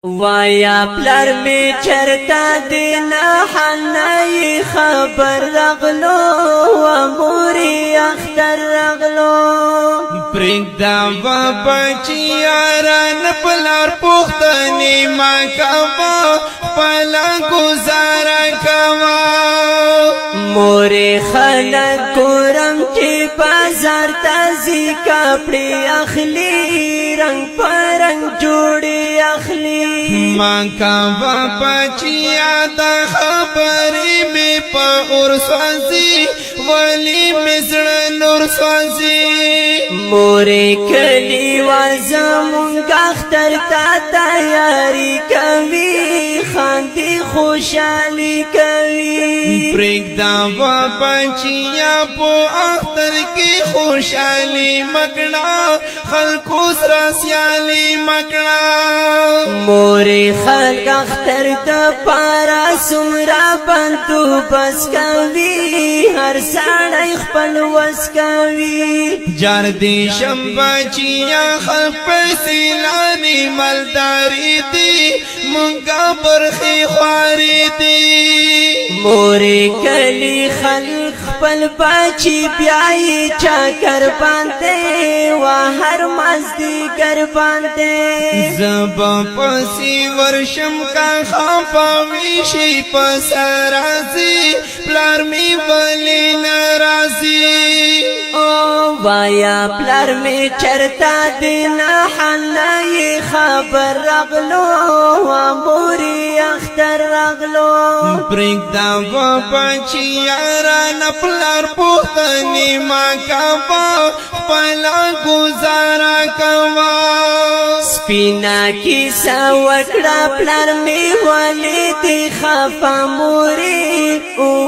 وایا پلار می چرتا دینا حنای خبر رغلو و موری اختر رغلو پرنگ دا بچی یاران پلار پختنی ما کوا پلا گزارا کوا موری خلق کورم چی بازار تازی کپڑی اخلی رنگ پرنگ جوڑی اخلی ما کوا بچی یادا خبری می پا ارسوازی ولی مزر نور سوازی موری کلی وازمونگا اختر تا تیاری کوي خاندی خوشحالی کوي پرنگ دا بچیا پو اختر کی خوشحالی مکڑا خلقو سرا سیالی مکڑا موری خلق اختر دا پارا سمرا بندو بس کوي هر ساڑی خپل وس کوي جار دی شمبچیا خلق پیسی لانی مالداری دی منگا برخی خواری دی موری کلی خلق خپل بچی بیائی چاکر باندے و هر مزدی گر باندے زبا پسی ورشم کا خافا ویشی پسرازی پلار می ولی نرازی وایا پلار می چرتا دینا حنای خبر رغلو و موری اختر رغلو پرنگ دا بچی یاران پلار پختنی ما کوا پلا گزارا کوا سپینا کیسا وکڑا پلار می والی دی خفا موری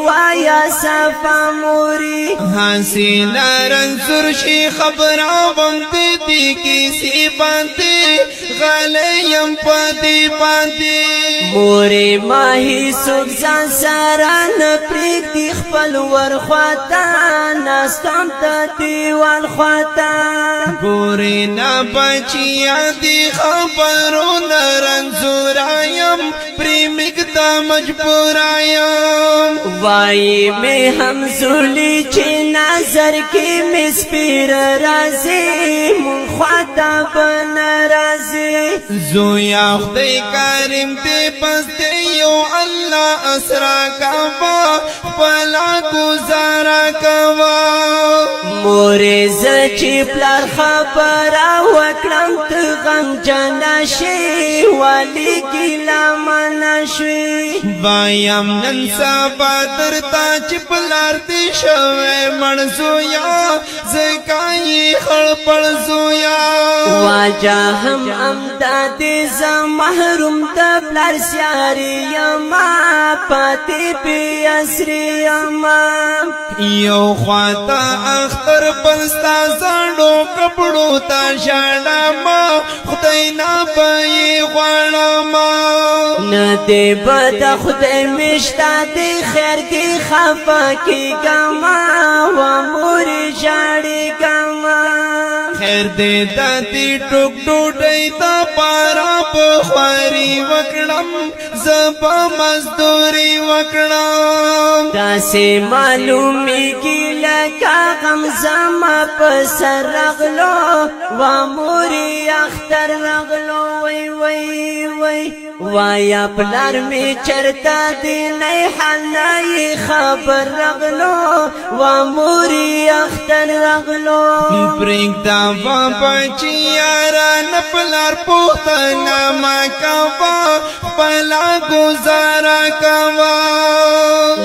وایا صفا موری ہنسی لارن سرشی خبرا بمتی دی کسی بانتی غلیم پتی بانتی موری ماہی سوک زان ساران پریک دی خپل ورخواتا ناستان تا دیوال خواتا گوری نا بچیا دی خبرو نرن زورایم پریمک دا مجبورایم وائی میں ہم زولی چی نظر کی مسپیر رازی من خواتا بن رازی زویا خدای کریم تے پس تے یو اللہ اسرا کوا پلا گزارا کوا موری زچی پلار خبرا وکڑم تو غم جانشی والی گیلا منشوی وایم نن سبا درتا چپلار دی شوے مړ زویا زکای خړ پړ زویا واجا هم امداد ز محروم د پلار سیاری یما پاتی پی اسری یما یو خواتا اختر بلستا زړو کپړو تا شړما خدای نا پي غړما ندی بد خدای مشتا دی خیر دی خفا کی گما و موری جاڑی گما خیر دې داتي ټوک ټوټي تا پارا بخواري وکړم زبا مزدوري وکړم داسې معلومی کی لکا غم زما پسر رغلو و موری اختر رغلو وی وی وی وایا پلار می چرتا دی نئی حنای خبر رغلو و موری اختر رغلو پرنگ دا بچی یاران پلار پختنا ما کوا پلا گزارا کوا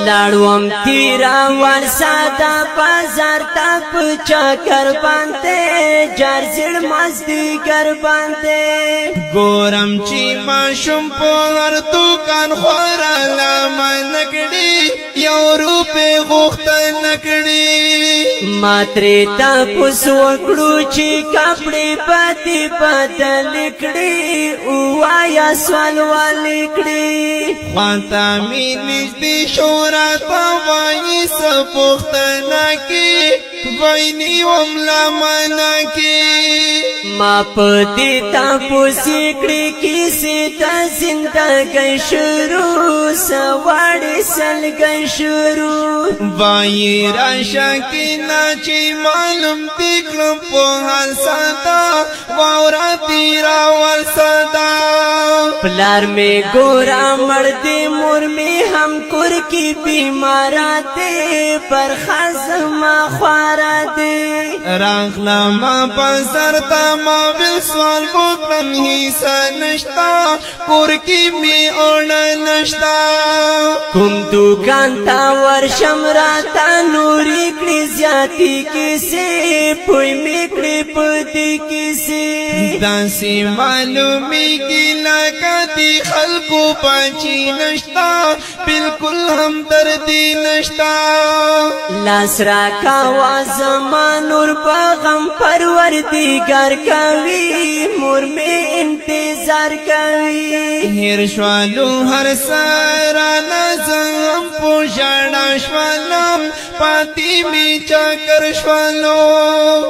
لاړوم تیرا ورسادا بازار تا پچا کر باندې جار زړ مزدی کر باندې گورم چی ما شم پر دکان خورا لما نکڑی یو روپے غوخت نکڑی ماتری تا پس وکڑو چی کپڑی پتی بدل کڑی اوایا سوال والکڑی خوانتا می نزدی شورا تا وائی سپخت نکی وینی وملا منا کی ما پدی تا پوسیکڑی کسی تا زندگی شروع سواڑی سلگی شروع وای راشا کینا چی معلوم تکلم پوهان سادا واورا تیرا ورسادا پلار میں گورا مردی مور میں ہم کور کی بیمارا دے پر خزما خوارا دے راغلا ما پسر تا ما بل سوال بکرم حیثا نشتا کور کی می اوڑا نشتا کم دکان تا ورشم راتا نوری کڑی زیادی کسی پوئی میکڑی پتی کسی داسی معلومی کی لکتی خلقو پاچی نشتا بالکل ہم دردی نشتا لاس را کاوا زمان نور پاغم پروردگار کوي مور میں انتظار کوي هر شوالو هر سارا نظم پوشاڑا شوالم پاتی می چاکر شوالو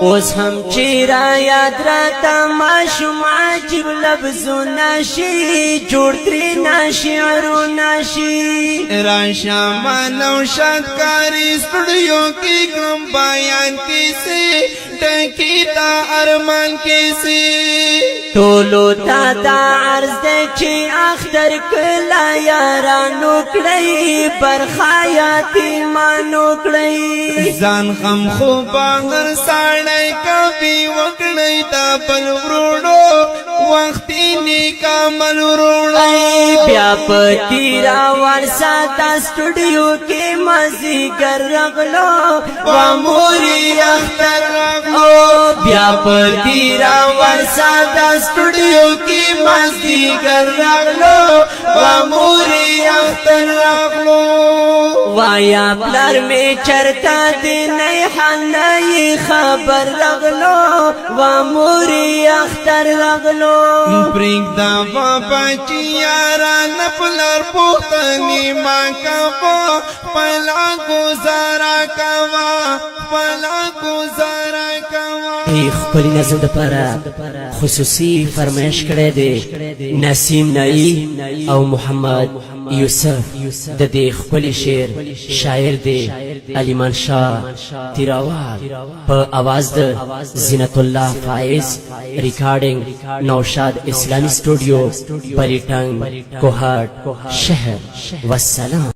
اوس هم چیرا یاد راتا ماشوم عجیب لفظو ناشی جوړ تری ناشعرو ناشی راشا مانو شادکاری سٹوڈیو کی گرم بیان کیسی ٹنکیتا ارمان کیسی ټولو تا دا عرض دی چې اختر کلا یارانو کړی برخایاتی مانو کړی ځان غم خو باغر ساړی کبي وکړی تا بل وروړو وختي نیکامل وروړو بیا پتی را ورسا تا سټوډیو کې مازیګر رغلو و موري اختر رغلو بیا پتی را ورسا تا سټوډیو کې مازیګر رغلو و موري اختر رغلو وایا پلار می چرتا دی نه حنای خبر رغلو و موري اختر رغلو پریک دا بابا چی یارا نپلر پوختنی ما کوا پلا گزارا کوا پلا گزارا کوا خپل نظم د پاره خصوصي فرمایش کړی دی نسیم نئی او محمد یوسف د دې خپل شعر شاعر دی علیمان شاه تیراوال په आवाज د زینت الله فائز ریکارډینګ نوشاد اسلامی سټوډیو پریټنګ کوهاټ شهر والسلام